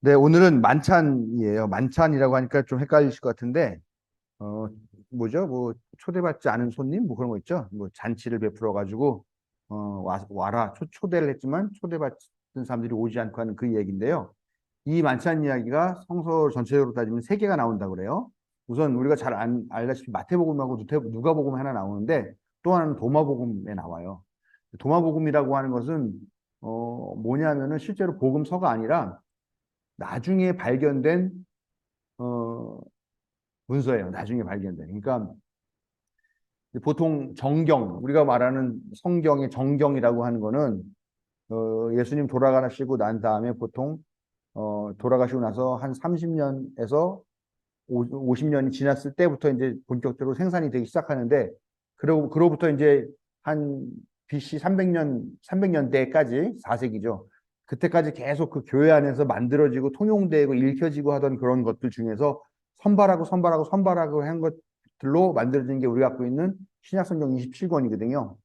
네, 오늘은 만찬이에요. 만찬이라고 하니까 좀 헷갈리실 것 같은데, 어, 뭐죠? 뭐, 초대받지 않은 손님? 뭐 그런 거 있죠? 뭐, 잔치를 베풀어 가지고, 와라. 초대를 했지만, 초대받은 사람들이 오지 않고 하는 그 얘기인데요. 이 만찬 이야기가 성서 전체적으로 따지면 세 개가 나온다고 그래요. 우선 우리가 잘 알다시피 마태복음하고 누가복음 하나 나오는데, 또 하나는 도마복음에 나와요. 도마복음이라고 하는 것은, 뭐냐면은 실제로 복음서가 아니라, 나중에 발견된 어, 문서예요. 나중에 발견된. 그러니까 보통 정경, 우리가 말하는 성경의 정경이라고 하는 거는 예수님 돌아가시고 난 다음에 보통 돌아가시고 나서 한 30년에서 50년이 지났을 때부터 이제 본격적으로 생산이 되기 시작하는데, 그로부터 이제 한 BC 300년대까지 4세기죠. 그때까지 계속 그 교회 안에서 만들어지고 통용되고 읽혀지고 하던 그런 것들 중에서 선발하고 한 것들로 만들어진 게 우리가 갖고 있는 신약성경 27권이거든요.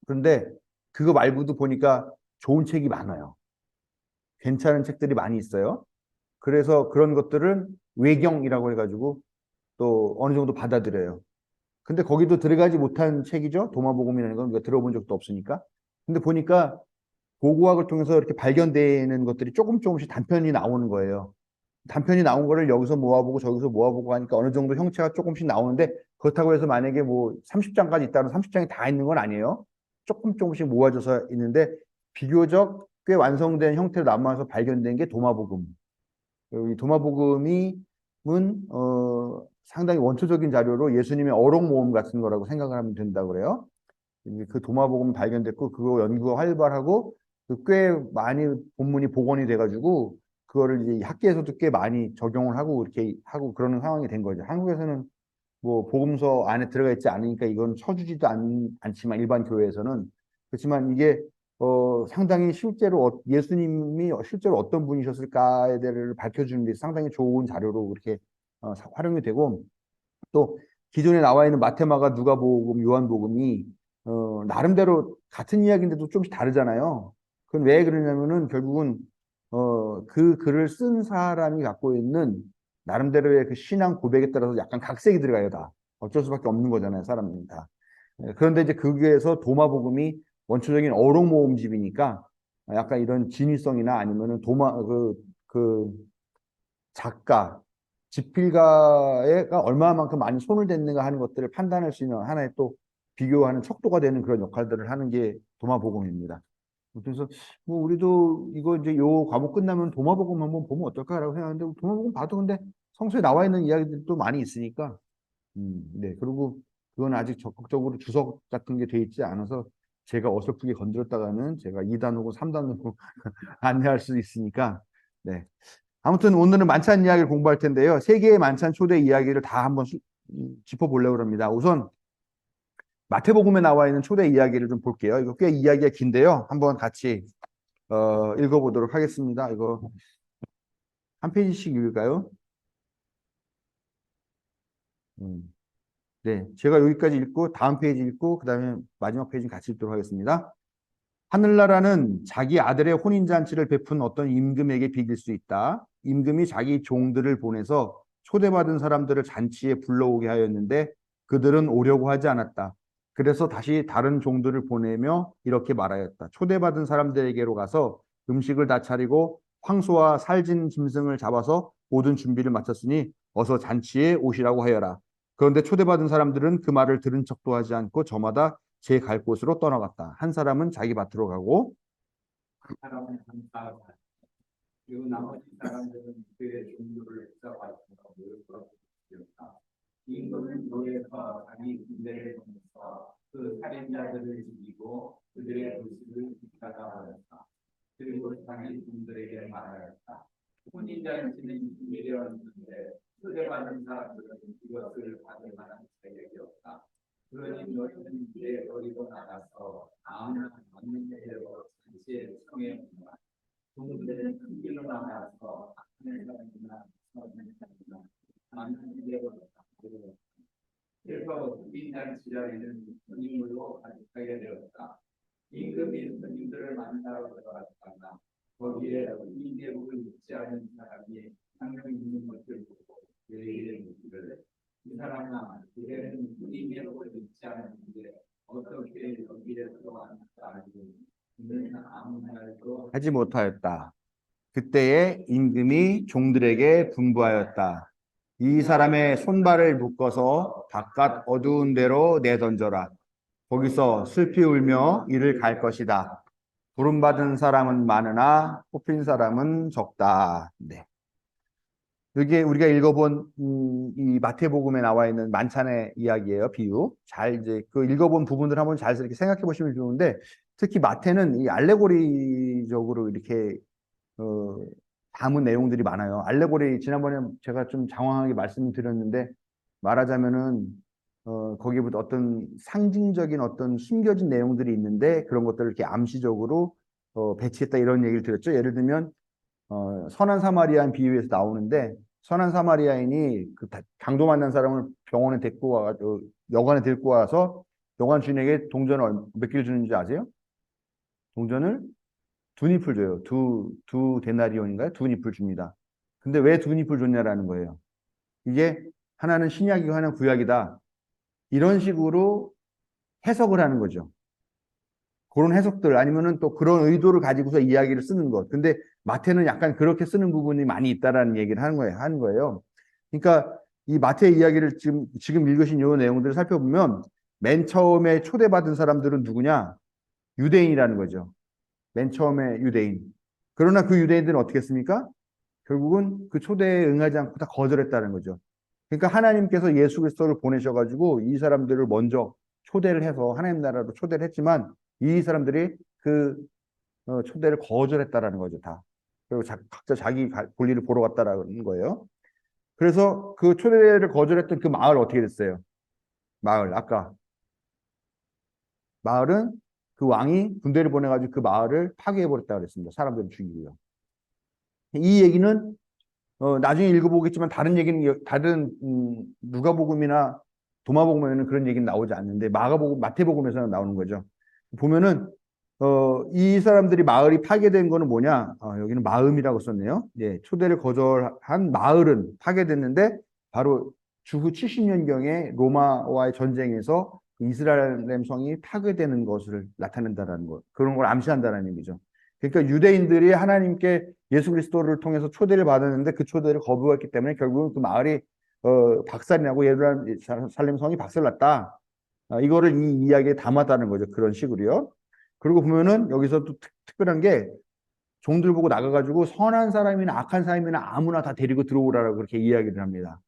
그런데 그거 말고도 보니까 좋은 책이 많아요. 괜찮은 책들이 많이 있어요. 그래서 그런 것들은 외경이라고 해가지고 또 어느 정도 받아들여요. 근데 거기도 들어가지 못한 책이죠. 도마복음이라는 건 우리가 들어본 적도 없으니까. 근데 보니까 고고학을 통해서 이렇게 발견되는 것들이 조금씩 단편이 나오는 거예요. 단편이 나온 거를 여기서 모아보고 저기서 모아보고 하니까 어느 정도 형체가 조금씩 나오는데, 그렇다고 해서 만약에 뭐 30장까지 있다면 30장이 다 있는 건 아니에요. 조금씩 모아져서 있는데, 비교적 꽤 완성된 형태로 남아서 발견된 게 도마복음. 이 도마복음이 상당히 원초적인 자료로 예수님의 어록 모음 같은 거라고 생각을 하면 된다고 그래요. 그 도마복음 발견됐고 그거 연구가 활발하고 그꽤 많이 본문이 복원이 돼가지고 그거를 이제 학계에서도 꽤 많이 적용을 하고 이렇게 하고 그러는 상황이 된 거죠. 한국에서는 뭐 복음서 안에 들어가 있지 않으니까 이건 쳐주지도 않지만 일반 교회에서는. 그렇지만 이게 상당히 실제로 예수님이 실제로 어떤 분이셨을까에 대해서 밝혀주는 데 상당히 좋은 자료로 그렇게 활용이 되고, 또 기존에 나와 있는 마테마가 누가복음 요한복음이 나름대로 같은 이야기인데도 좀씩 다르잖아요. 그건 왜 그러냐면은 결국은 그 글을 쓴 사람이 갖고 있는 나름대로의 그 신앙 고백에 따라서 약간 각색이 들어가요. 다 어쩔 수밖에 없는 거잖아요, 사람은 다. 그런데 이제 거기에서 도마복음이 원초적인 어록 모음집이니까 약간 이런 진위성이나 아니면은 그 작가, 집필가가 얼마만큼 많이 손을 댔는가 하는 것들을 판단할 수 있는 하나의 또 비교하는 척도가 되는 그런 역할들을 하는 게 도마복음입니다. 그래서 뭐 우리도 이거 이제 요 과목 끝나면 도마복음 한번 보면 어떨까라고 생각하는데, 도마복음 봐도 근데 성서에 나와 있는 이야기들도 많이 있으니까. 네. 그리고 그건 아직 적극적으로 주석 같은 게 돼 있지 않아서 제가 어설프게 건드렸다가는 제가 2단 혹은 3단으로 안내할 수 있으니까. 네. 아무튼 오늘은 만찬 이야기를 공부할 텐데요. 세 개의 만찬 초대 이야기를 다 한번 짚어보려고 합니다. 우선 마태복음에 나와 있는 초대 이야기를 좀 볼게요. 이거 꽤 이야기가 긴데요. 한번 같이 읽어보도록 하겠습니다. 이거 한 페이지씩 읽을까요? 음. 네, 제가 여기까지 읽고 다음 페이지 읽고 그다음에 마지막 페이지 같이 읽도록 하겠습니다. 하늘나라는 자기 아들의 혼인잔치를 베푼 어떤 임금에게 비길 수 있다. 임금이 자기 종들을 보내서 초대받은 사람들을 잔치에 불러오게 하였는데 그들은 오려고 하지 않았다. 그래서 다시 다른 종들을 보내며 이렇게 말하였다. 초대받은 사람들에게로 가서 음식을 다 차리고 황소와 살진 짐승을 잡아서 모든 준비를 마쳤으니 어서 잔치에 오시라고 하여라. 그런데 초대받은 사람들은 그 말을 들은 척도 하지 않고 저마다 제 갈 곳으로 떠나갔다. 한 사람은 자기 밭으로 가고, 사람은 한다. 그리고 나머지 사람들은 그의 종류를 쌓아가지고 모였다. 임금은 노예가 자기 군대를 보내서 그 살인자들을 죽이고 그들의 도시를 잇따라 하였다. 그리고 자기 종들에게 말하였다. 혼인잔치는 준비되었는데 초대받은 사람들은 이것을 받을 만한 자격이 없다. 그러니 너희는 이제 버리고 나가서 아무나 맞는 대로 잔치에 청해 온다. 동들은 큰 길로 나가서 하늘 사람이나 서는 사람이나 많은 대로 그래서 혼인잔치자리는 손님으로 가득하게 되었다. 임금이 손님들을 만나러 들어갔다가 거기에 이 내용을 믿지 않은 사람이 상명 있는 것을 보고 그에게 묻기를 이 사람아 그대는 이 내용을 믿지 않았는데 어떻게 여기에 들어왔는지 알고 그는 아무 말도 하지 못하였다. 그때에 임금이 종들에게 분부하였다. 이 사람의 손발을 묶어서 바깥 어두운 데로 내던져라. 거기서 슬피 울며 이를 갈 것이다. 부름받은 사람은 많으나 뽑힌 사람은 적다. 네. 이게 우리가 읽어본 이 마태복음에 나와 있는 만찬의 이야기예요. 비유. 잘 이제 그 읽어본 부분들 한번 잘 이렇게 생각해 보시면 좋은데 특히 마태는 이 알레고리적으로 이렇게 어, 담은 내용들이 많아요. 알레고리 지난번에 제가 좀 장황하게 말씀드렸는데 말하자면은 거기부터 어떤 상징적인 어떤 숨겨진 내용들이 있는데 그런 것들을 이렇게 암시적으로 배치했다 이런 얘기를 드렸죠. 예를 들면 선한 사마리아인 비유에서 나오는데 선한 사마리아인이 그 강도 만난 사람을 병원에 데리고 와 여관에 데리고 와서 여관 주인에게 동전을 몇 개를 주는지 아세요? 동전을 두 잎을 줘요. 두 데나리온인가요? 두 잎을 줍니다. 근데 왜 두 잎을 줬냐라는 거예요. 이게 하나는 신약이고 하나는 구약이다. 이런 식으로 해석을 하는 거죠. 그런 해석들 아니면은 또 그런 의도를 가지고서 이야기를 쓰는 것. 근데 마태는 약간 그렇게 쓰는 부분이 많이 있다라는 얘기를 하는 거예요. 그러니까 이 마태의 이야기를 지금 읽으신 이 내용들을 살펴보면 맨 처음에 초대받은 사람들은 누구냐? 유대인이라는 거죠. 맨 처음에 유대인. 그러나 그 유대인들은 어떻게 했습니까? 결국은 그 초대에 응하지 않고 다 거절했다는 거죠. 그러니까 하나님께서 예수 그리스도를 보내셔가지고 이 사람들을 먼저 초대를 해서 하나님 나라로 초대를 했지만 이 사람들이 그 초대를 거절했다라는 거죠, 다. 그리고 각자 자기 볼일을 보러 갔다라는 거예요. 그래서 그 초대를 거절했던 그 마을 어떻게 됐어요? 아까 마을은 그 왕이 군대를 보내가지고 그 마을을 파괴해버렸다 그랬습니다. 사람들을 죽이고요. 이 얘기는 나중에 읽어보겠지만 다른 얘기는 다른 누가복음이나 도마복음에는 그런 얘기는 나오지 않는데 마태복음에서는 나오는 거죠. 보면은 이 사람들이 마을이 파괴된 거는 뭐냐? 여기는 마음이라고 썼네요. 예, 초대를 거절한 마을은 파괴됐는데 바로 주후 70년경에 로마와의 전쟁에서 이스라엘 성이 파괴되는 것을 나타낸다라는 것. 그런 걸 암시한다는 얘기죠. 그러니까 유대인들이 하나님께 예수 그리스도를 통해서 초대를 받았는데 그 초대를 거부했기 때문에 결국은 그 마을이 박살이 나고 예루살렘 성이 박살났다. 이거를 이 이야기에 담았다는 거죠. 그런 식으로요. 그리고 보면은 여기서 또 특별한 게 종들 보고 나가가지고 선한 사람이나 악한 사람이나 아무나 다 데리고 들어오라고 그렇게 이야기를 합니다.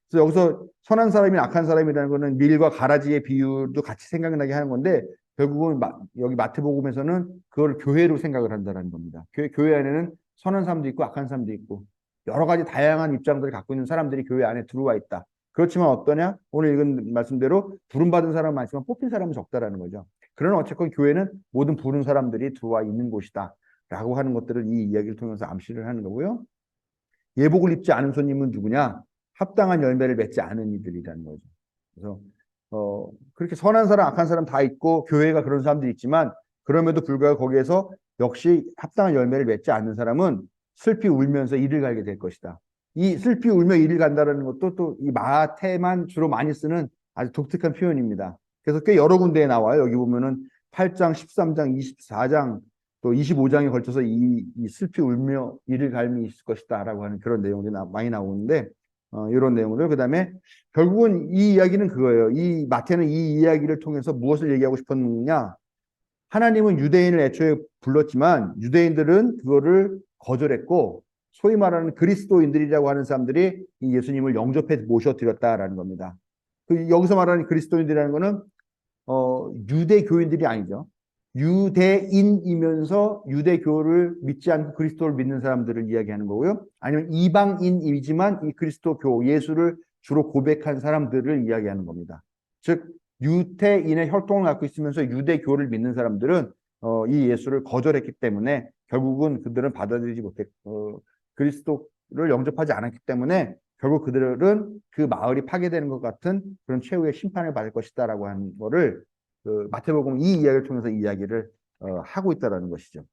그래서 여기서 선한 사람이나 악한 사람이라는 거는 밀과 가라지의 비율도 같이 생각나게 하는 건데 결국은 여기 마태복음에서는 그걸 교회로 생각을 한다는 겁니다. 교회 안에는 선한 사람도 있고 악한 사람도 있고 여러 가지 다양한 입장들을 갖고 있는 사람들이 교회 안에 들어와 있다. 그렇지만 어떠냐? 오늘 읽은 말씀대로 부름받은 사람은 많지만 뽑힌 사람은 적다라는 거죠. 그러나 어쨌건 교회는 모든 부른 사람들이 들어와 있는 곳이다. 라고 하는 것들을 이 이야기를 통해서 암시를 하는 거고요. 예복을 입지 않은 손님은 누구냐? 합당한 열매를 맺지 않은 이들이라는 거죠. 그래서 그렇게 선한 사람, 악한 사람 다 있고 교회가 그런 사람들이 있지만 그럼에도 불구하고 거기에서 역시 합당한 열매를 맺지 않는 사람은 슬피 울면서 이를 갈게 될 것이다. 이 슬피 울며 이를 간다는 것도 또 이 마태만 주로 많이 쓰는 아주 독특한 표현입니다. 그래서 꽤 여러 군데에 나와요. 여기 보면은 8장, 13장, 24장 또 25장에 걸쳐서 이 슬피 울며 이를 갈미 있을 것이다라고 하는 그런 내용들이 많이 나오는데 이런 내용들 그다음에 결국은 이 이야기는 그거예요. 이 마태는 이 이야기를 통해서 무엇을 얘기하고 싶었느냐? 하나님은 유대인을 애초에 불렀지만 유대인들은 그거를 거절했고 소위 말하는 그리스도인들이라고 하는 사람들이 이 예수님을 영접해 모셔드렸다라는 겁니다. 여기서 말하는 그리스도인들이라는 거는 유대교인들이 아니죠. 유대인이면서 유대교를 믿지 않고 그리스도를 믿는 사람들을 이야기하는 거고요. 아니면 이방인이지만 이 그리스도교, 예수를 주로 고백한 사람들을 이야기하는 겁니다. 즉 유대인의 혈통을 갖고 있으면서 유대교를 믿는 사람들은 이 예수를 거절했기 때문에 결국은 그들은 받아들이지 못했고 그리스도를 영접하지 않았기 때문에 결국 그들은 그 마을이 파괴되는 것 같은 그런 최후의 심판을 받을 것이다라고 하는 거를 그 마태복음 이 이야기를 통해서 이야기를 하고 있다라는 것이죠.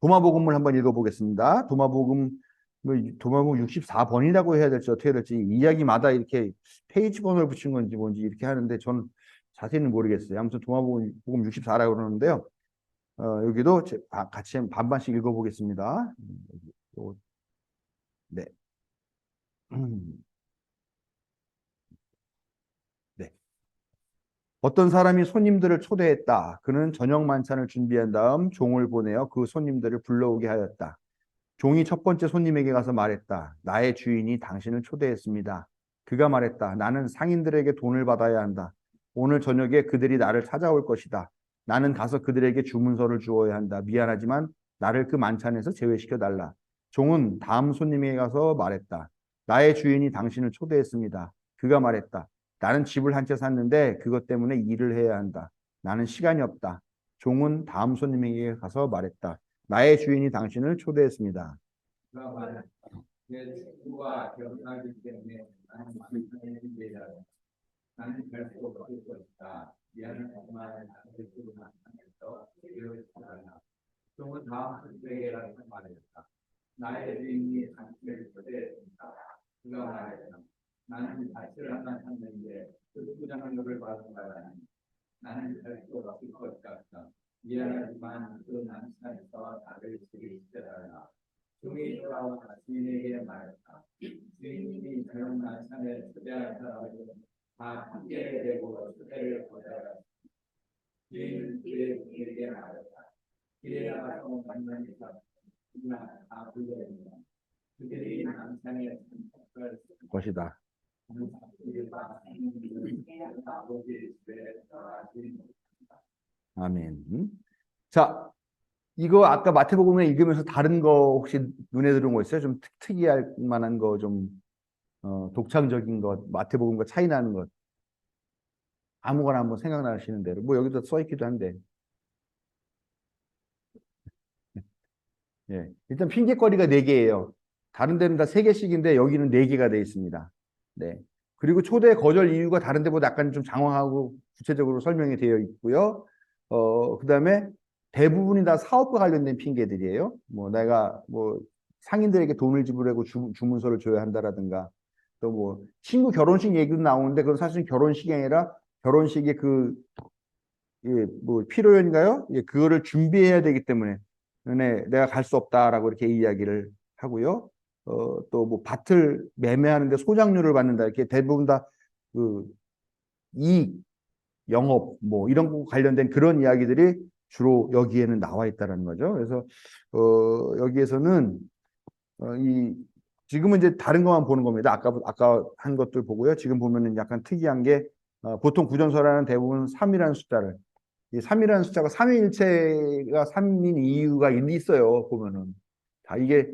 도마복음을 한번 읽어보겠습니다. 도마복음 64번이라고 해야 될지 어떻게 해야 될지 이야기마다 이렇게 페이지 번호를 붙인 건지 뭔지 이렇게 하는데 저는 자세히는 모르겠어요. 아무튼 도마복음 64라고 그러는데요. 여기도 같이 반반씩 읽어보겠습니다. 네. 네. 어떤 사람이 손님들을 초대했다. 그는 저녁 만찬을 준비한 다음 종을 보내어 그 손님들을 불러오게 하였다. 종이 첫 번째 손님에게 가서 말했다. 나의 주인이 당신을 초대했습니다. 그가 말했다. 나는 상인들에게 돈을 받아야 한다. 오늘 저녁에 그들이 나를 찾아올 것이다. 나는 가서 그들에게 주문서를 주어야 한다. 미안하지만 나를 그 만찬에서 제외시켜 달라. 종은 다음 손님에게 가서 말했다. 나의 주인이 당신을 초대했습니다. 그가 말했다. 나는 집을 한 채 샀는데 그것 때문에 일을 해야 한다. 나는 시간이 없다. 종은 다음 손님에게 가서 말했다. 나의 주인이 당신을 초대했습니다. 그가 말했다. 내 친구가 결혼하기 때문에 나는 만찬에 준비해야 한다. 나는 갈 수 없을 것이다. 미안하지만 나를 그 만찬에서 제외시켜 달라. 종은 다음 손님에게 가서 말했다. 나의 주인이 당신을 초대했습니다. 그가 말했다. 나는 밭을 하나 샀는데 그 부장료를 받아야 하니 나는 갈 수 없을 것 같다. 미안하지만 그 만찬에서 나를 제외시켜달라. 종이 돌아와 주인에게 말했다. 주인이 저녁 만찬에 초대할 사람을 다 함께 되고 초대를 받아야 주인은 그의 종에게 말했다. 길에 나가서 만나니 다 불러옵니다. 그들이 만찬에 참석할 것이다. 아멘. 자, 이거 아까 마태복음에 읽으면서 다른 거 혹시 눈에 들어온 거 있어요? 좀 특이할 만한 거, 좀 독창적인 것, 마태복음과 차이 나는 것. 아무거나 한번 생각나시는 대로. 뭐 여기도 써 있기도 한데. 예. 일단 핑계거리가 네 개예요. 다른 데는 다 세 개씩인데 여기는 네 개가 돼 있습니다. 네. 그리고 초대 거절 이유가 다른 데보다 약간 좀 장황하고 구체적으로 설명이 되어 있고요. 그다음에 대부분이 다 사업과 관련된 핑계들이에요. 뭐 내가 뭐 상인들에게 돈을 지불하고 주문서를 줘야 한다라든가 또 뭐 친구 결혼식 얘기도 나오는데 그건 사실 결혼식이 아니라 결혼식의 그 예, 뭐 필요연가요? 예, 그거를 준비해야 되기 때문에 내가 갈 수 없다라고 이렇게 이야기를 하고요. 또 뭐 밭을 매매하는데 소장료를 받는다 이렇게 대부분 다그 이익, 영업 뭐 이런 거 관련된 그런 이야기들이 주로 여기에는 나와 있다라는 거죠. 그래서 여기에서는 이 지금은 이제 다른 것만 보는 겁니다. 아까 한 것들 보고요. 지금 보면은 약간 특이한 게 보통 구전서라는 대부분 3이라는 숫자를 이 3이라는 숫자가 삼위일체가 3인 이유가 있어요. 보면은 다 이게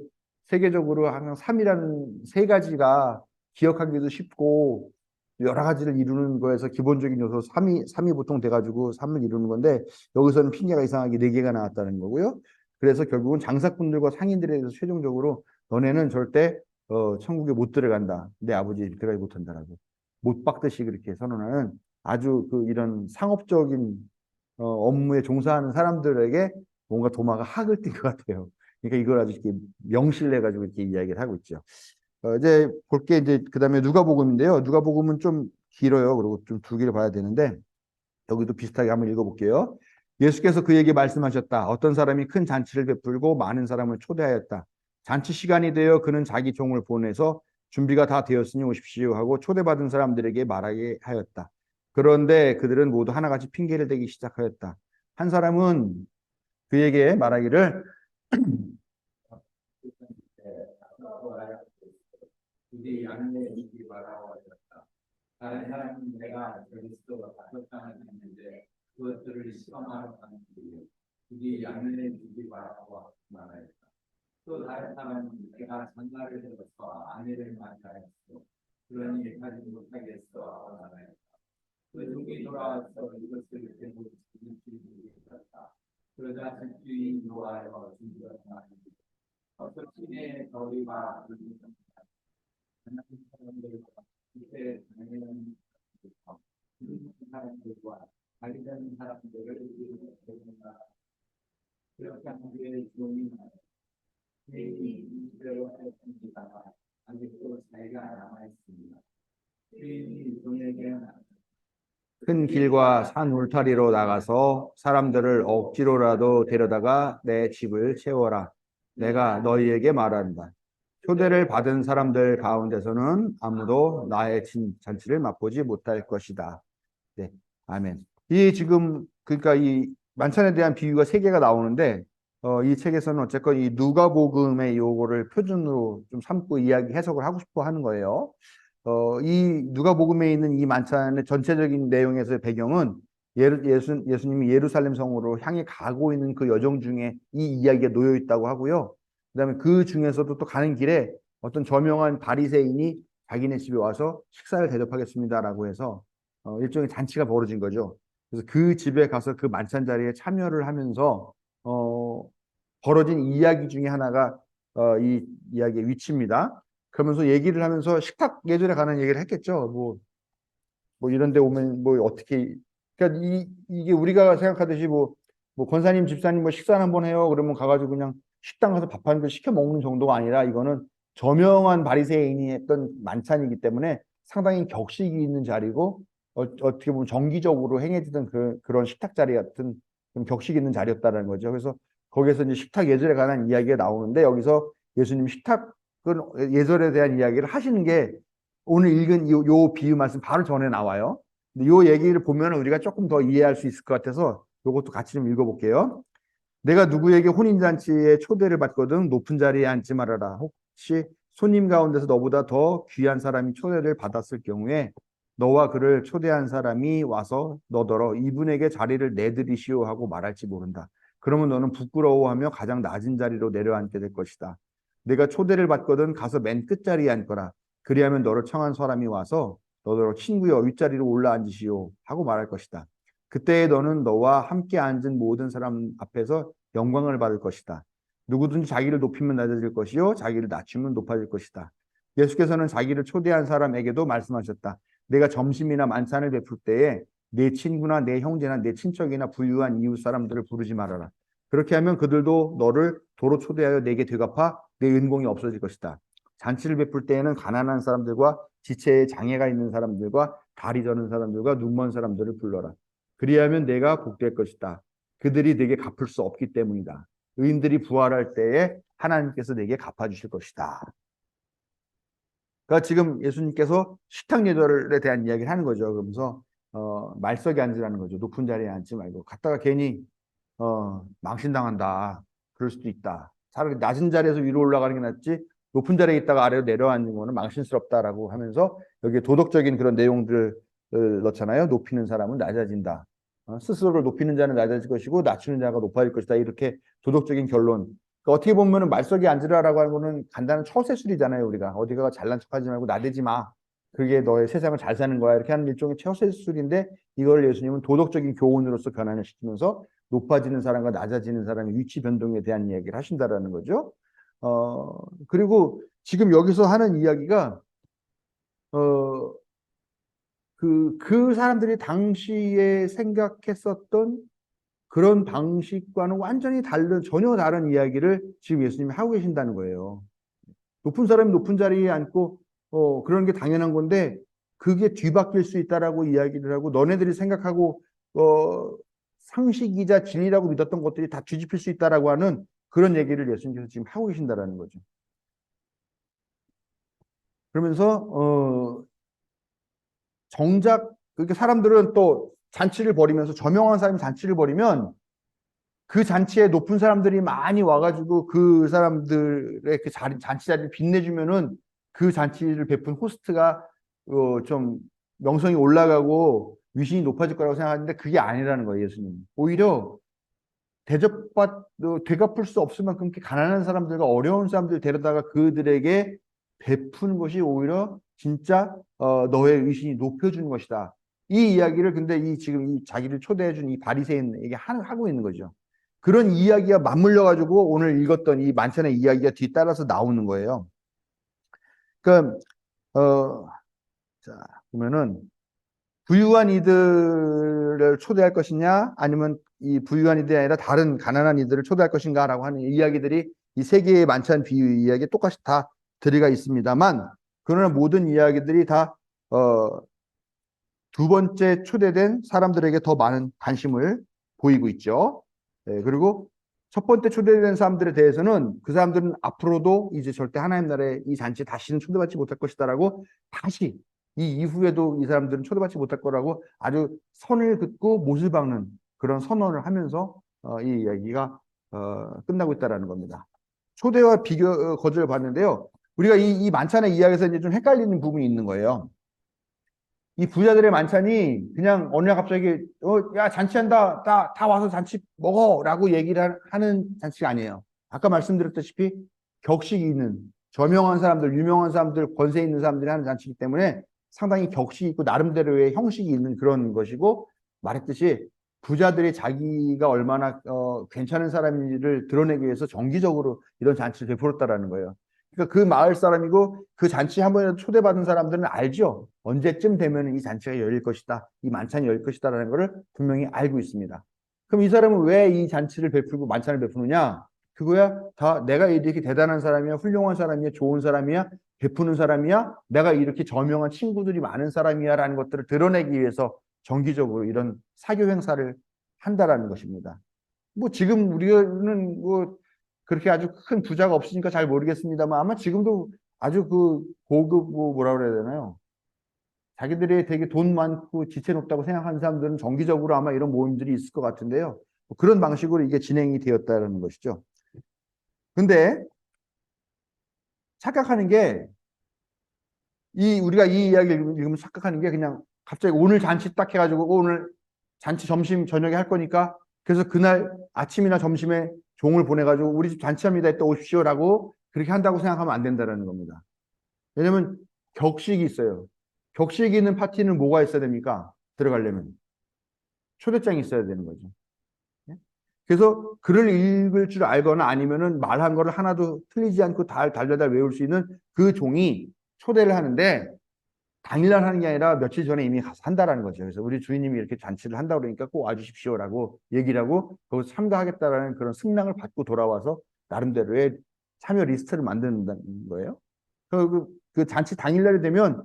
세계적으로 항상 3이라는 세 가지가 기억하기도 쉽고 여러 가지를 이루는 거에서 기본적인 요소 3이 보통 돼가지고 3을 이루는 건데 여기서는 핑계가 이상하게 4개가 나왔다는 거고요. 그래서 결국은 장사꾼들과 상인들에 대해서 최종적으로 너네는 절대 천국에 못 들어간다. 내 아버지 집 들어가지 못한다라고 못 박듯이 그렇게 선언하는 아주 그 이런 상업적인 업무에 종사하는 사람들에게 뭔가 도마가 학을 띈 것 같아요. 그러니까 이걸 아주 이렇게 명실해가지고 이렇게 이야기를 하고 있죠. 이제 볼 게 이제 그다음에 누가복음인데요. 누가복음은 좀 길어요. 그리고 좀 두 개를 봐야 되는데 여기도 비슷하게 한번 읽어볼게요. 예수께서 그에게 말씀하셨다. 어떤 사람이 큰 잔치를 베풀고 많은 사람을 초대하였다. 잔치 시간이 되어 그는 자기 종을 보내서 준비가 다 되었으니 오십시오 하고 초대받은 사람들에게 말하게 하였다. 그런데 그들은 모두 하나같이 핑계를 대기 시작하였다. 한 사람은 그에게 말하기를 그들이 양의 입이 말하였다. 다른 사람은 내가 그리스도가 다섯 장을 했는데 그것들을 시험하러 가는 길이요. 그들이 양의 입이 말하였다. 또 다른 사람은 내가 장가를 들어서 아내를 만나였어. 그러니 가지 못하겠어. 말하였다. 그 종이 돌아와서 이것을 대고 집주인에게 그러자 집주인이 노하여 준비하여 말하되 어떤 시내의 거리와 하나님 사람들과 그때 당연한 사람들과 관리되는 사람들을 그렇게 하는 게 좋은 회의대로 했습니다만 아직도 차이가 남아 있습니다. 회의는 돈에게 큰 길과 산 울타리로 나가서 사람들을 억지로라도 데려다가 내 집을 채워라. 내가 너희에게 말한다. 초대를 받은 사람들 가운데서는 아무도 나의 잔치를 맛보지 못할 것이다. 네, 아멘. 이 지금 그러니까 이 만찬에 대한 비유가 세 개가 나오는데 이 책에서는 어쨌건 이 누가복음의 요거를 표준으로 좀 삼고 이야기 해석을 하고 싶어 하는 거예요. 이 누가복음에 있는 이 만찬의 전체적인 내용에서의 배경은 예수님이 예루살렘 성으로 향해 가고 있는 그 여정 중에 이 이야기가 놓여 있다고 하고요. 그다음에 그 중에서도 또 가는 길에 어떤 저명한 바리새인이 자기네 집에 와서 식사를 대접하겠습니다라고 해서 일종의 잔치가 벌어진 거죠. 그래서 그 집에 가서 그 만찬 자리에 참여를 하면서 벌어진 이야기 중에 하나가 이 이야기의 위치입니다. 그러면서 얘기를 하면서 식탁 예절에 관한 얘기를 했겠죠. 뭐 이런 데 오면 뭐 어떻게 그러니까 이게 우리가 생각하듯이 뭐 권사님 집사님 뭐 식사 한번 해요. 그러면 가가지고 그냥 식당 가서 밥 한 그릇 시켜 먹는 정도가 아니라 이거는 저명한 바리새인이 했던 만찬이기 때문에 상당히 격식이 있는 자리고 어떻게 보면 정기적으로 행해지던 그런 식탁 자리 같은 좀 격식 있는 자리였다는 거죠. 그래서 거기에서 이제 식탁 예절에 관한 이야기가 나오는데 여기서 예수님 식탁 예절에 대한 이야기를 하시는 게 오늘 읽은 요 비유 말씀 바로 전에 나와요. 근데 요 얘기를 보면 우리가 조금 더 이해할 수 있을 것 같아서 요것도 같이 좀 읽어볼게요. 내가 누구에게 혼인잔치에 초대를 받거든 높은 자리에 앉지 말아라. 혹시 손님 가운데서 너보다 더 귀한 사람이 초대를 받았을 경우에 너와 그를 초대한 사람이 와서 너더러 이분에게 자리를 내드리시오 하고 말할지 모른다. 그러면 너는 부끄러워하며 가장 낮은 자리로 내려앉게 될 것이다. 내가 초대를 받거든 가서 맨 끝자리에 앉거라. 그리하면 너를 청한 사람이 와서 너더러 친구여 윗자리로 올라앉으시오 하고 말할 것이다. 그때 너는 너와 함께 앉은 모든 사람 앞에서 영광을 받을 것이다. 누구든지 자기를 높이면 낮아질 것이요 자기를 낮추면 높아질 것이다. 예수께서는 자기를 초대한 사람에게도 말씀하셨다. 내가 점심이나 만찬을 베풀 때에 내 친구나 내 형제나 내 친척이나 부유한 이웃 사람들을 부르지 말아라. 그렇게 하면 그들도 너를 도로 초대하여 내게 되갚아 내 은공이 없어질 것이다. 잔치를 베풀 때에는 가난한 사람들과 지체에 장애가 있는 사람들과 다리 저는 사람들과 눈먼 사람들을 불러라. 그리하면 내가 복될 것이다. 그들이 내게 갚을 수 없기 때문이다. 의인들이 부활할 때에 하나님께서 내게 갚아주실 것이다. 그러니까 지금 예수님께서 식탁 예절에 대한 이야기를 하는 거죠. 그러면서 말석에 앉으라는 거죠. 높은 자리에 앉지 말고 갔다가 괜히 망신당한다. 그럴 수도 있다. 차라리 낮은 자리에서 위로 올라가는 게 낫지 높은 자리에 있다가 아래로 내려앉는 거는 망신스럽다라고 하면서 여기에 도덕적인 그런 내용들을 넣잖아요. 높이는 사람은 낮아진다. 스스로를 높이는 자는 낮아질 것이고 낮추는 자가 높아질 것이다. 이렇게 도덕적인 결론. 그러니까 어떻게 보면은 말석에 앉으라라고 하는 거는 간단한 처세술이잖아요. 우리가 어디가 잘난 척하지 말고 나대지 마. 그게 너의 세상을 잘 사는 거야. 이렇게 하는 일종의 처세술인데 이걸 예수님은 도덕적인 교훈으로서 변환을 시키면서 높아지는 사람과 낮아지는 사람의 위치 변동에 대한 이야기를 하신다라는 거죠. 그리고 지금 여기서 하는 이야기가 어, 그 사람들이 당시에 생각했었던 그런 방식과는 완전히 전혀 다른 이야기를 지금 예수님이 하고 계신다는 거예요. 높은 사람이 높은 자리에 앉고, 그런 게 당연한 건데, 그게 뒤바뀔 수 있다라고 이야기를 하고, 너네들이 생각하고, 상식이자 진리라고 믿었던 것들이 다 뒤집힐 수 있다라고 하는 그런 얘기를 예수님께서 지금 하고 계신다라는 거죠. 그러면서, 정작, 그렇게 사람들은 또 잔치를 벌이면서, 저명한 사람이 잔치를 벌이면, 그 잔치에 높은 사람들이 많이 와가지고 그 사람들의 그 잔치 자리를 빛내주면은 그 잔치를 베푼 호스트가 좀 명성이 올라가고 위신이 높아질 거라고 생각하는데 그게 아니라는 거예요, 예수님. 오히려 되갚을 수 없을 만큼 이렇게 가난한 사람들과 어려운 사람들 데려다가 그들에게 베푸는 것이 오히려 진짜 너의 위신이 높여주는 것이다. 이 이야기를 근데 지금 이 자기를 초대해준 이 바리새인에게 하고 있는 거죠. 그런 이야기가 맞물려 가지고 오늘 읽었던 이 만찬의 이야기가 뒤따라서 나오는 거예요. 그러니까 자 보면은 부유한 이들을 초대할 것이냐, 아니면 이 부유한 이들이 아니라 다른 가난한 이들을 초대할 것인가라고 하는 이야기들이 이 세 개의 만찬 비유 이야기에 똑같이 다 들어가 있습니다만, 그러나 모든 이야기들이 다 두 번째 초대된 사람들에게 더 많은 관심을 보이고 있죠. 그리고 첫 번째 초대된 사람들에 대해서는 그 사람들은 앞으로도 이제 절대 하나님 나라의 이 잔치에 다시는 초대받지 못할 것이다라고, 다시 이 이후에도 이 사람들은 초대받지 못할 거라고 아주 선을 긋고 못을 박는 그런 선언을 하면서 이 이야기가 끝나고 있다라는 겁니다. 초대와 비교 거절을 봤는데요. 우리가 이 만찬의 이야기에서 이제 좀 헷갈리는 부분이 있는 거예요. 이 부자들의 만찬이 그냥 어느 날 갑자기 야 잔치한다, 다 와서 잔치 먹어라고 얘기를 하는 잔치가 아니에요. 아까 말씀드렸다시피 격식이 있는 저명한 사람들, 유명한 사람들, 권세 있는 사람들이 하는 잔치이기 때문에 상당히 격식이 있고 나름대로의 형식이 있는 그런 것이고, 말했듯이 부자들이 자기가 얼마나 괜찮은 사람인지를 드러내기 위해서 정기적으로 이런 잔치를 베풀었다라는 거예요. 그러니까 그 마을 사람이고 그 잔치 한 번이라도 초대받은 사람들은 알죠. 언제쯤 되면 이 잔치가 열릴 것이다, 이 만찬이 열릴 것이다라는 것을 분명히 알고 있습니다. 그럼 이 사람은 왜 이 잔치를 베풀고 만찬을 베푸느냐? 그거야 다 내가 이렇게 대단한 사람이야, 훌륭한 사람이야, 좋은 사람이야, 베푸는 사람이야, 내가 이렇게 저명한 친구들이 많은 사람이야 라는 것들을 드러내기 위해서 정기적으로 이런 사교 행사를 한다라는 것입니다. 뭐 지금 우리는 뭐 그렇게 아주 큰 부자가 없으니까 잘 모르겠습니다만, 아마 지금도 아주 그 고급 뭐 뭐라 그래야 되나요? 자기들이 되게 돈 많고 지체 높다고 생각하는 사람들은 정기적으로 아마 이런 모임들이 있을 것 같은데요. 뭐 그런 방식으로 이게 진행이 되었다는 것이죠. 근데 착각하는 게, 우리가 이 이야기를 읽으면 착각하는 게, 그냥 갑자기 오늘 잔치 딱 해가지고 오늘 잔치 점심 저녁에 할 거니까 그래서 그날 아침이나 점심에 종을 보내가지고 우리 집 잔치합니다, 이따 오십시오라고 그렇게 한다고 생각하면 안 된다는 겁니다. 왜냐면 격식이 있어요. 격식이 있는 파티는 뭐가 있어야 됩니까? 들어가려면 초대장이 있어야 되는 거죠. 그래서 글을 읽을 줄 알거나 아니면은 말한 거를 하나도 틀리지 않고 달달달 외울 수 있는 그 종이 초대를 하는데, 당일날 하는 게 아니라 며칠 전에 이미 가서 한다라는 거죠. 그래서 우리 주인님이 이렇게 잔치를 한다고 그러니까 꼭 와주십시오라고 얘기를 하고 거기서 참가하겠다라는 그런 승낙을 받고 돌아와서 나름대로의 참여 리스트를 만드는 거예요. 그 잔치 당일날이 되면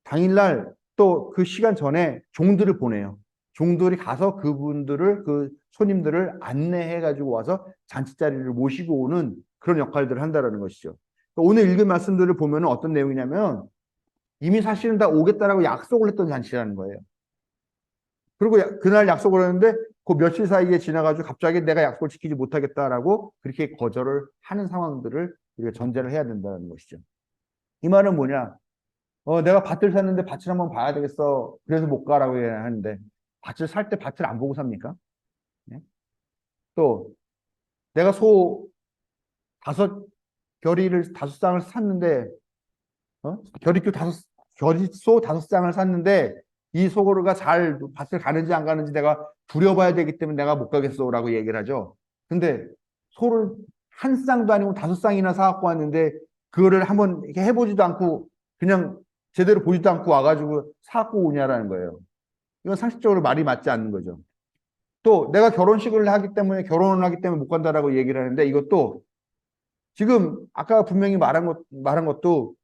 당일날 또 그 시간 전에 종들을 보내요. 종들이 가서 그분들을, 그 손님들을 안내해 가지고 와서 잔치 자리를 모시고 오는 그런 역할들을 한다라는 것이죠. 오늘 읽은 말씀들을 보면 어떤 내용이냐면, 이미 사실은 다 오겠다라고 약속을 했던 잔치라는 거예요. 그리고 그날 약속을 했는데 그 며칠 사이에 지나가지고 갑자기 내가 약속을 지키지 못하겠다라고 그렇게 거절을 하는 상황들을 우리가 전제를 해야 된다는 것이죠. 이 말은 뭐냐? 내가 밭을 샀는데 밭을 한번 봐야 되겠어, 그래서 못 가라고 하는데, 밭을 살 때 밭을 안 보고 삽니까? 네? 또 내가 소 다섯 결의를 다섯 쌍을 샀는데, 결의표 결의소 다섯 쌍을 샀는데 이 소가 잘 밭을 가는지 안 가는지 내가 두려봐야 되기 때문에 내가 못 가겠어라고 얘기를 하죠. 근데 소를 한 쌍도 아니고 다섯 쌍이나 사갖고 왔는데 그거를 한번 이렇게 해보지도 않고 그냥 제대로 보지도 않고 와가지고 사갖고 오냐라는 거예요. 이건 상식적으로 말이 맞지 않는 거죠. 또 내가 결혼식을 하기 때문에, 결혼을 하기 때문에 못 간다라고 얘기를 하는데, 이것도 지금 아까 분명히 말한 것도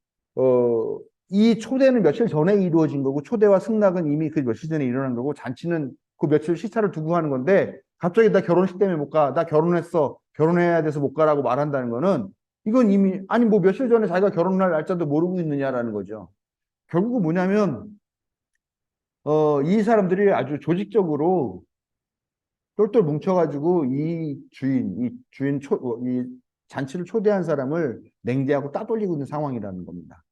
이 초대는 며칠 전에 이루어진 거고, 초대와 승낙은 이미 그 며칠 전에 일어난 거고, 잔치는 그 며칠 시차를 두고 하는 건데, 갑자기 나 결혼식 때문에 못 가, 나 결혼했어, 결혼해야 돼서 못 가라고 말한다는 거는, 이건 이미, 아니 뭐 며칠 전에 자기가 결혼할 날짜도 모르고 있느냐라는 거죠. 결국은 뭐냐면 이 사람들이 아주 조직적으로 똘똘 뭉쳐가지고 이 잔치를 초대한 사람을 냉대하고 따돌리고 있는 상황이라는 겁니다.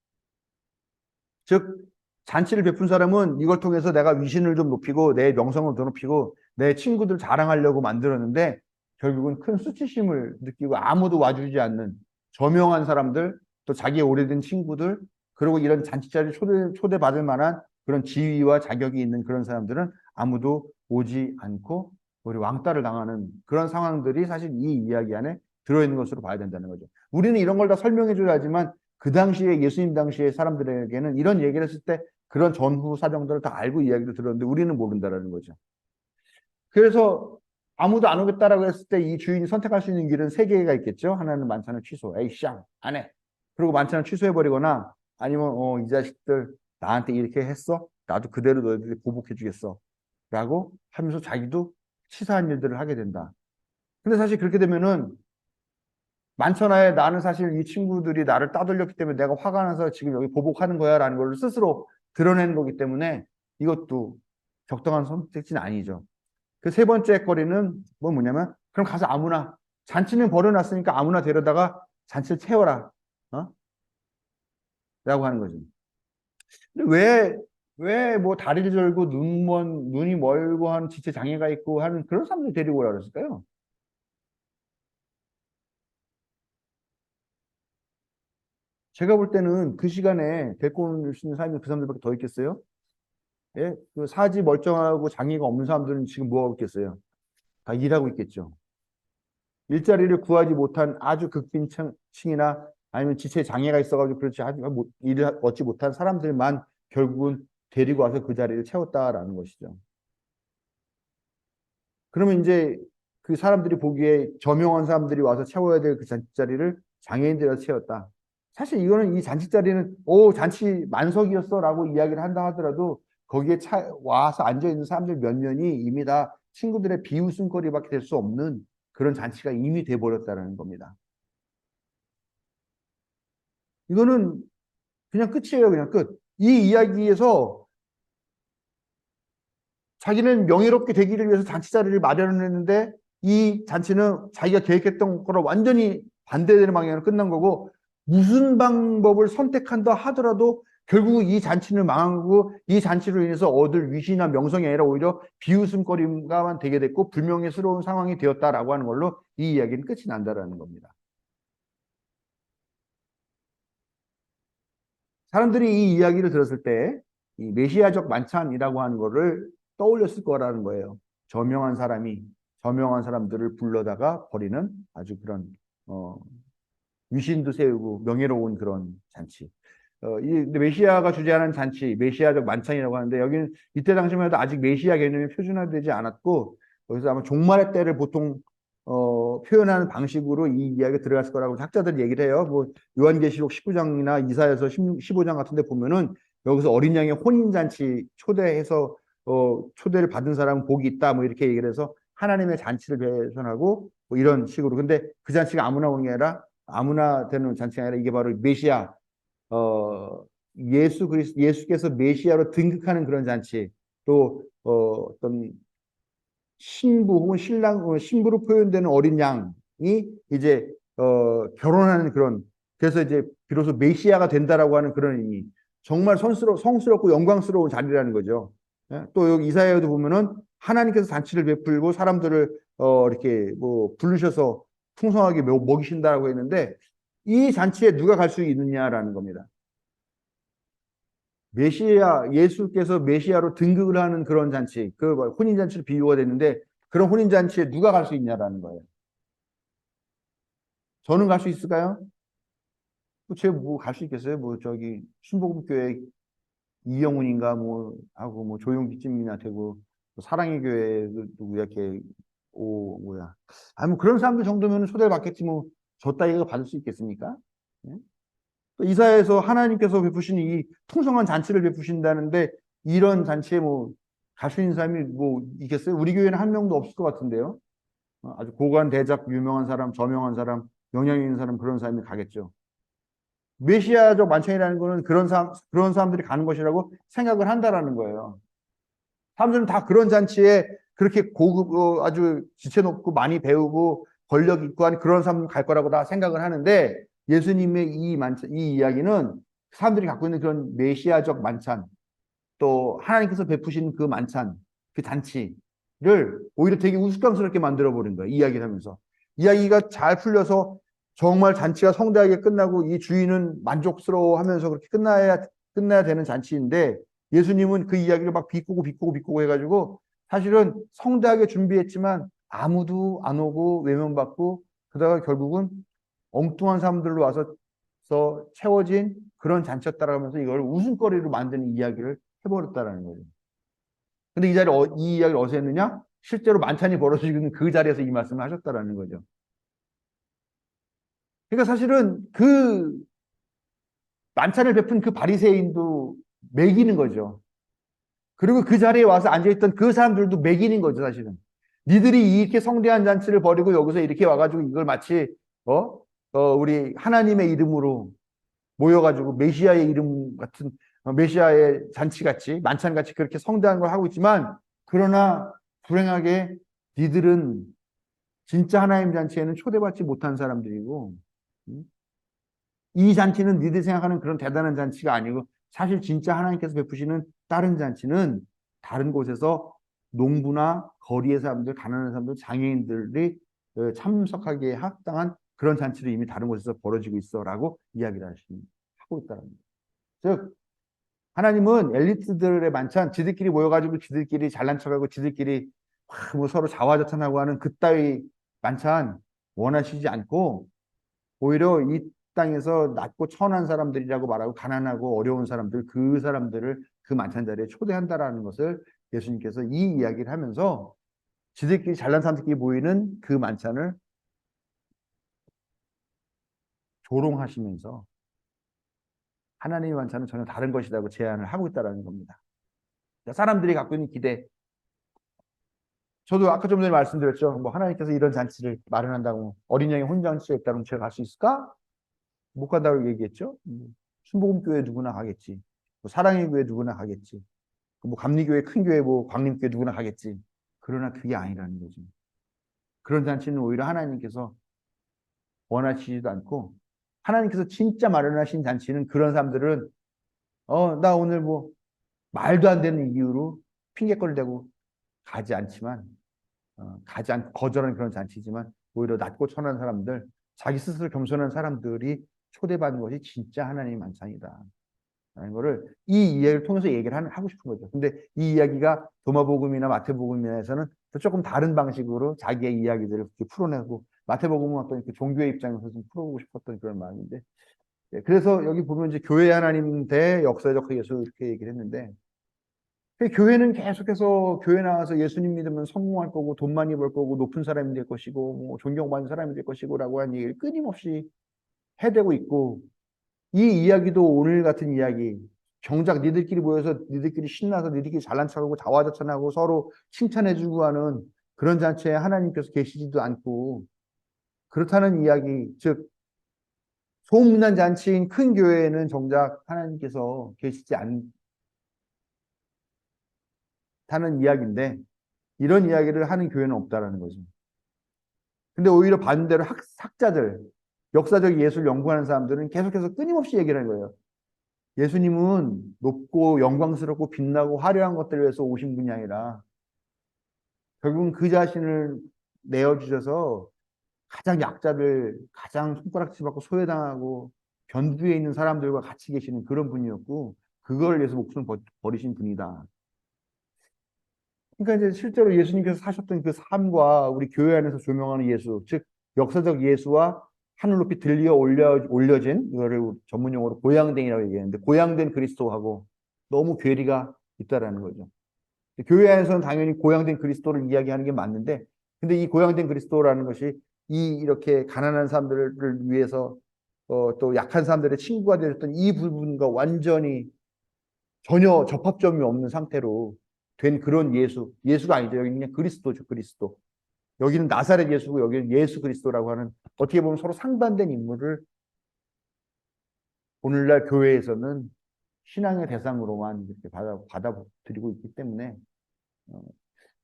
즉, 잔치를 베푼 사람은 이걸 통해서 내가 위신을 좀 높이고 내 명성을 더 높이고 내 친구들 자랑하려고 만들었는데, 결국은 큰 수치심을 느끼고 아무도 와주지 않는 저명한 사람들, 또 자기의 오래된 친구들, 그리고 이런 잔치 자리에 초대받을 만한 그런 지위와 자격이 있는 그런 사람들은 아무도 오지 않고 우리 왕따를 당하는 그런 상황들이 사실 이 이야기 안에 들어있는 것으로 봐야 된다는 거죠. 우리는 이런 걸 다 설명해 줘야 하지만 그 당시에, 예수님 당시에 사람들에게는 이런 얘기를 했을 때 그런 전후 사정들을 다 알고 이야기를 들었는데 우리는 모른다라는 거죠. 그래서 아무도 안 오겠다라고 했을 때 이 주인이 선택할 수 있는 길은 세 개가 있겠죠. 하나는 만찬을 취소. 에이, 쌍, 안 해. 그리고 만찬을 취소해버리거나 아니면, 이 자식들 나한테 이렇게 했어? 나도 그대로 너희들이 보복해주겠어. 라고 하면서 자기도 치사한 일들을 하게 된다. 근데 사실 그렇게 되면은 만천하에 나는 사실 이 친구들이 나를 따돌렸기 때문에 내가 화가 나서 지금 여기 보복하는 거야 라는 걸 스스로 드러내는 거기 때문에 이것도 적당한 선택지는 아니죠. 그 세 번째 거리는 뭐냐면 그럼 가서 아무나 잔치는 벌여놨으니까 아무나 데려다가 잔치를 채워라. 어? 라고 하는 거죠. 근데 왜 뭐 다리를 절고 눈이 멀고 하는 지체 장애가 있고 하는 그런 사람들 데리고 오라 그랬을까요? 제가 볼 때는 그 시간에 데리고 올 수 있는 사람이 그 사람들밖에 더 있겠어요? 예? 그 사지 멀쩡하고 장애가 없는 사람들은 지금 뭐 하고 있겠어요? 다 일하고 있겠죠. 일자리를 구하지 못한 아주 극빈층이나 아니면 지체 장애가 있어가지고 그렇지 일을 얻지 못한 사람들만 결국은 데리고 와서 그 자리를 채웠다라는 것이죠. 그러면 이제 그 사람들이 보기에 저명한 사람들이 와서 채워야 될 그 잔치자리를 장애인들이 와서 채웠다. 사실 이거는 이 잔치자리는 잔치 만석이었어라고 이야기를 한다 하더라도 거기에 와서 앉아 있는 사람들 몇 면이 이미 다 친구들의 비웃음거리밖에 될 수 없는 그런 잔치가 이미 돼 버렸다는 겁니다. 이거는 그냥 끝이에요, 그냥 끝. 이 이야기에서 자기는 명예롭게 되기를 위해서 잔치 자리를 마련했는데 이 잔치는 자기가 계획했던 거랑 완전히 반대되는 방향으로 끝난 거고 무슨 방법을 선택한다 하더라도 결국 이 잔치는 망한 거고 이 잔치로 인해서 얻을 위시나 명성이 아니라 오히려 비웃음거리가만 되게 됐고 불명예스러운 상황이 되었다라고 하는 걸로 이 이야기는 끝이 난다라는 겁니다. 사람들이 이 이야기를 들었을 때 이 메시아적 만찬이라고 하는 거를 떠올렸을 거라는 거예요. 저명한 사람들을 불러다가 버리는 아주 그런 어, 위신도 세우고 명예로운 그런 잔치. 근데 메시아가 주재하는 잔치, 메시아적 만찬이라고 하는데 여기는 이때 당시만 해도 아직 메시아 개념이 표준화되지 않았고 여기서 아마 종말의 때를 보통 표현하는 방식으로 이 이야기가 들어갔을 거라고 학자들이 얘기를 해요. 뭐 요한계시록 19장이나 이사야서 15장 같은 데 보면은 여기서 어린 양의 혼인 잔치 초대해서 초대를 받은 사람은 복이 있다 뭐 이렇게 얘기를 해서 하나님의 잔치를 배선하고 뭐 이런 식으로. 근데 그 잔치가 아무나 오는 게 아니라 아무나 되는 잔치가 아니라 이게 바로 메시아 예수께서 메시아로 등극하는 그런 잔치 또 어떤 신부 혹은 신부로 표현되는 어린 양이 이제 결혼하는 그런 그래서 이제 비로소 메시아가 된다라고 하는 그런 의미 정말 성스럽고 영광스러운 자리라는 거죠. 예? 또 여기 이사야에도 보면은 하나님께서 잔치를 베풀고 사람들을 이렇게 뭐 부르셔서 풍성하게 먹이신다라고 했는데 이 잔치에 누가 갈 수 있느냐라는 겁니다. 예수께서 메시아로 등극을 하는 그런 잔치, 그 혼인잔치로 비유가 됐는데 그런 혼인잔치에 누가 갈 수 있냐라는 거예요. 저는 갈 수 있을까요? 제가 뭐 갈 수 있겠어요? 뭐 저기 순복음교회 이영훈인가 뭐 하고 뭐 조용기쯤이나 되고 사랑의 교회 누구 이렇게 뭐야 뭐 그런 사람들 정도면 초대를 받겠지 뭐 저 따위가 받을 수 있겠습니까? 예? 이사야에서 하나님께서 베푸신 이 풍성한 잔치를 베푸신다는데 이런 잔치에 뭐 갈 수 있는 사람이 뭐 있겠어요? 우리 교회는 한 명도 없을 것 같은데요. 아주 고관 대작 유명한 사람, 저명한 사람, 영향 있는 사람 그런 사람이 가겠죠. 메시아적 만찬이라는 거는 그런 사람들이 가는 것이라고 생각을 한다라는 거예요. 사람들은 다 그런 잔치에 그렇게 고급 아주 지체 높고 많이 배우고 권력 있고 하는 그런 사람 갈 거라고 다 생각을 하는데 예수님의 이 이야기는 사람들이 갖고 있는 그런 메시아적 만찬 또 하나님께서 베푸신 그 만찬 그 잔치를 오히려 되게 우스꽝스럽게 만들어 버린 거예요. 이야기를 하면서 이야기가 잘 풀려서 정말 잔치가 성대하게 끝나고 이 주인은 만족스러워하면서 그렇게 끝나야 되는 잔치인데 예수님은 그 이야기를 막 비꼬고 해가지고 사실은 성대하게 준비했지만 아무도 안 오고 외면받고 그러다가 결국은 엉뚱한 사람들로 와서 채워진 그런 잔치였다라고 하면서 이걸 웃음거리로 만드는 이야기를 해버렸다라는 거죠. 근데 이 이야기를 어디서 했느냐? 실제로 만찬이 벌어지는 그 자리에서 이 말씀을 하셨다라는 거죠. 그러니까 사실은 그 만찬을 베푼 그 바리새인도 매기는 거죠. 그리고 그 자리에 와서 앉아있던 그 사람들도 매기는 거죠, 사실은. 니들이 이렇게 성대한 잔치를 벌이고 여기서 이렇게 와가지고 이걸 마치, 우리 하나님의 이름으로 모여가지고 메시아의 이름 같은, 메시아의 잔치같이, 만찬같이 그렇게 성대한 걸 하고 있지만, 그러나 불행하게 니들은 진짜 하나님 잔치에는 초대받지 못한 사람들이고, 음? 이 잔치는 니들이 생각하는 그런 대단한 잔치가 아니고 사실 진짜 하나님께서 베푸시는 다른 잔치는 다른 곳에서 농부나 거리의 사람들, 가난한 사람들, 장애인들이 참석하기에 합당한 그런 잔치를 이미 다른 곳에서 벌어지고 있어라고 이야기를 하고 있다는 거예요. 즉 하나님은 엘리트들의 만찬, 지들끼리 모여가지고 지들끼리 잘난 척하고 지들끼리 뭐 서로 자화자찬하고 하는 그따위 만찬 원하시지 않고 오히려 이 땅에서 낮고 천한 사람들이라고 말하고 가난하고 어려운 사람들, 그 사람들을 그 만찬 자리에 초대한다라는 것을 예수님께서 이 이야기를 하면서 지들끼리 잘난 사람들끼리 모이는 그 만찬을 조롱하시면서 하나님의 만찬은 전혀 다른 것이라고 제안을 하고 있다는 겁니다. 사람들이 갖고 있는 기대. 저도 아까 좀 전에 말씀드렸죠. 뭐 하나님께서 이런 잔치를 마련한다고 어린 양의 혼잔치가 있다면 제가 갈 수 있을까? 못 간다고 얘기했죠. 순복음교회 누구나 가겠지. 뭐 사랑의 교회 누구나 가겠지. 뭐 감리교회 큰 교회 뭐 광림교회 누구나 가겠지. 그러나 그게 아니라는 거지. 그런 잔치는 오히려 하나님께서 원하시지도 않고 하나님께서 진짜 마련하신 잔치는 그런 사람들은 나 오늘 뭐 말도 안 되는 이유로 핑계거리 대고 가지 않지만 가지 않고 거절하는 그런 잔치지만 오히려 낮고 천한 사람들 자기 스스로 겸손한 사람들이 초대받는 것이 진짜 하나님의 만찬이다. 라는 거를 이 이야기를 통해서 얘기를 하고 싶은 거죠. 근데 이 이야기가 도마복음이나 마태복음에서는 조금 다른 방식으로 자기의 이야기들을 이렇게 풀어내고 마태복음은 어떤 종교의 입장에서 좀 풀어보고 싶었던 그런 마음인데 그래서 여기 보면 이제 교회 하나님 대 역사적 예수 이렇게 얘기를 했는데 교회는 계속해서 교회 나와서 예수님 믿으면 성공할 거고 돈 많이 벌 거고 높은 사람이 될 것이고 뭐 존경받는 사람이 될 것이고라고 하는 얘기를 끊임없이 해대고 있고 이 이야기도 오늘 같은 이야기 정작 니들끼리 모여서 니들끼리 신나서 니들끼리 잘난 척하고 자화자찬하고 서로 칭찬해주고 하는 그런 잔치에 하나님께서 계시지도 않고 그렇다는 이야기 즉 소문난 잔치인 큰 교회에는 정작 하나님께서 계시지 않다는 이야기인데 이런 이야기를 하는 교회는 없다라는 거죠. 근데 오히려 반대로 학자들 역사적 예술 연구하는 사람들은 계속해서 끊임없이 얘기를 하는 거예요. 예수님은 높고 영광스럽고 빛나고 화려한 것들을 위해서 오신 분이 아니라 결국은 그 자신을 내어주셔서 가장 약자들, 가장 손가락질 받고 소외당하고 변두에 있는 사람들과 같이 계시는 그런 분이었고 그걸 위해서 목숨을 버리신 분이다. 그러니까 이제 실제로 예수님께서 사셨던 그 삶과 우리 교회 안에서 조명하는 예수, 즉 역사적 예수와 하늘 높이 들려 올려진 이거를 전문 용어로 고양된이라고 얘기하는데 고양된 그리스도하고 너무 괴리가 있다라는 거죠. 교회 안에서는 당연히 고양된 그리스도를 이야기하는 게 맞는데 근데 이 고양된 그리스도라는 것이 이렇게 가난한 사람들을 위해서 또 약한 사람들의 친구가 되었던 이 부분과 완전히 전혀 접합점이 없는 상태로 된 그런 예수가 아니죠. 여기는 그냥 그리스도죠, 그리스도. 여기는 나사렛 예수고 여기는 예수 그리스도라고 하는 어떻게 보면 서로 상반된 인물을 오늘날 교회에서는 신앙의 대상으로만 이렇게 받아들이고 있기 때문에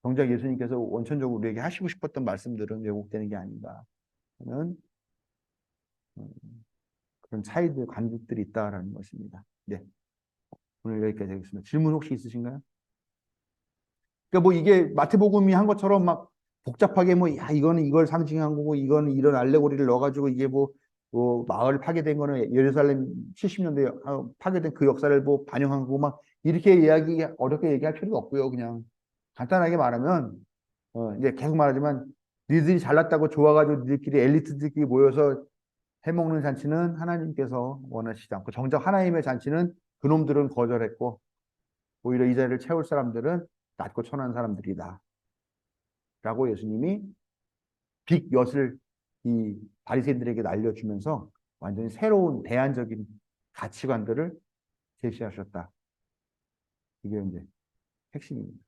정작 예수님께서 원천적으로 우리에게 하시고 싶었던 말씀들은 왜곡되는 게 아닌가 하는 그런 차이들, 관극들이 있다라는 것입니다. 네, 오늘 여기까지 하겠습니다. 질문 혹시 있으신가요? 그러니까 뭐 이게 마태복음이 한 것처럼 막 복잡하게 뭐 야 이거는 이걸 상징한 거고 이거는 이런 알레고리를 넣어가지고 이게 뭐 마을 파괴된 거는 예루살렘 70년대 파괴된 그 역사를 뭐 반영한 거고 막 이렇게 어렵게 얘기할 필요가 없고요. 그냥 간단하게 말하면 이제 계속 말하지만 니들이 잘났다고 좋아가지고 니들끼리 엘리트들끼리 모여서 해먹는 잔치는 하나님께서 원하시지 않고 정작 하나님의 잔치는 그놈들은 거절했고 오히려 이 자리를 채울 사람들은 낮고 천한 사람들이다. 라고 예수님이 빅엿을 이 바리새인들에게 날려주면서 완전히 새로운 대안적인 가치관들을 제시하셨다. 이게 이제 핵심입니다.